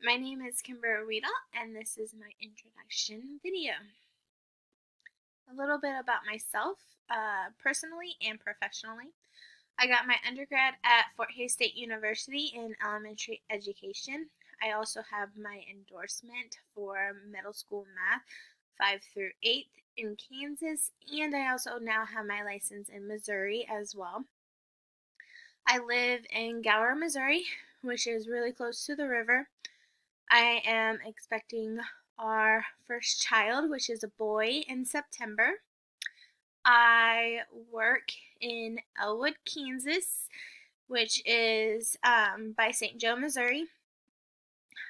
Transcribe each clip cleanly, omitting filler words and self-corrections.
My name is Kimber Rita, and this is my introduction video. A little bit about myself, personally and professionally. I got my undergrad at Fort Hays State University in elementary education. I also have my endorsement for middle school math 5 through 8 in Kansas, and I also now have my license in Missouri as well. I live in Gower, Missouri, which is really close to the river. I am expecting our first child, which is a boy, in September. I work in Elwood, Kansas, which is by St. Joe, Missouri.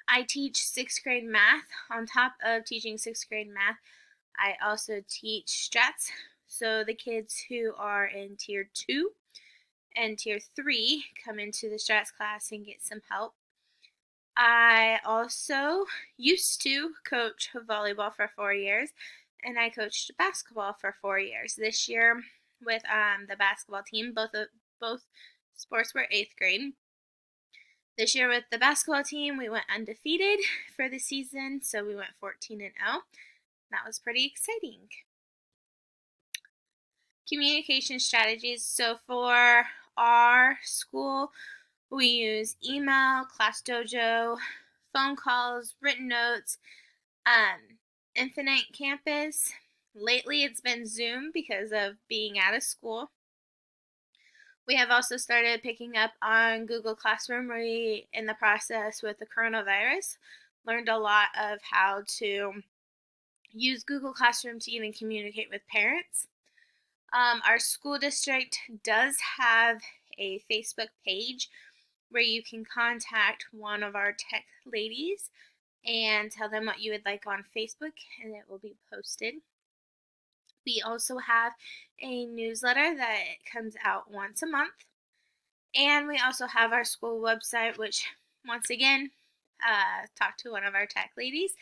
I teach 6th grade math. On top of teaching 6th grade math, I also teach strats. So the kids who are in Tier 2 and Tier 3 come into the strats class and get some help. I also used to coach volleyball for 4 years, and I coached basketball for 4 years. This year, with the basketball team, both sports were 8th grade. This year with the basketball team, we went undefeated for the season, so we went 14-0. That was pretty exciting. Communication strategies. So for our school, we use email, Class Dojo, phone calls, written notes, Infinite Campus. Lately it's been Zoom because of being out of school. We have also started picking up on Google Classroom. We, in the process with the coronavirus, learned a lot of how to use Google Classroom to even communicate with parents. Our school district does have a Facebook page where you can contact one of our tech ladies and tell them what you would like on Facebook, and it will be posted. We also have a newsletter that comes out once a month, and we also have our school website, which once again, talk to one of our tech ladies,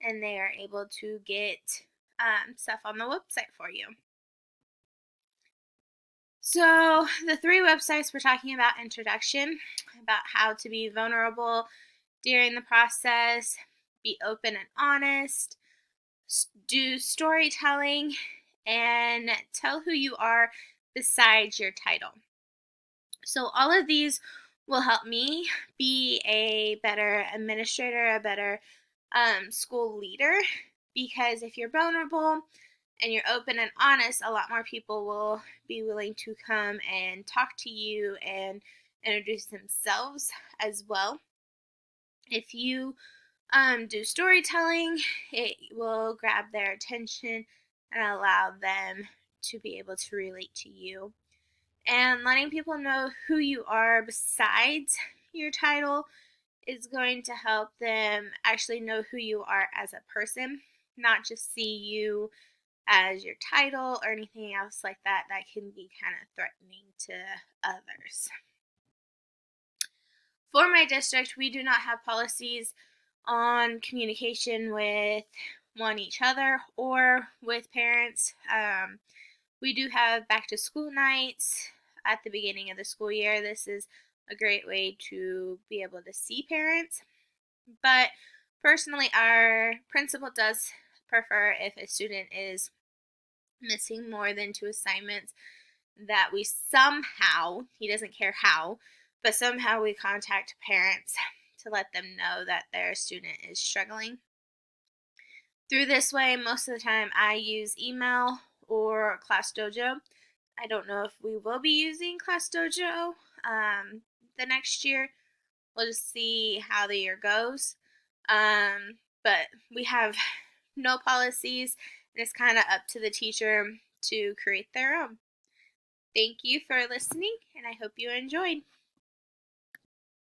and they are able to get stuff on the website for you. So the 3 websites we're talking about: introduction, about how to be vulnerable during the process, be open and honest, do storytelling, and tell who you are besides your title. So all of these will help me be a better administrator, a better school leader, because if you're vulnerable and you're open and honest, a lot more people will be willing to come and talk to you and introduce themselves as well. If you do storytelling, it will grab their attention and allow them to be able to relate to you. And letting people know who you are besides your title is going to help them actually know who you are as a person, not just see you as your title or anything else like that can be kind of threatening to others. For my district, we do not have policies on communication with each other or with parents. We do have back to school nights at the beginning of the school year. This is a great way to be able to see parents. But personally, our principal does prefer if a student is missing more than 2 assignments that we somehow, he doesn't care how, but somehow we contact parents to let them know that their student is struggling. Through this way, most of the time I use email or Class Dojo. I don't know if we will be using Class Dojo the next year. We'll just see how the year goes. But we have no policies, and it's kind of up to the teacher to create their own. Thank you for listening, and I hope you enjoyed.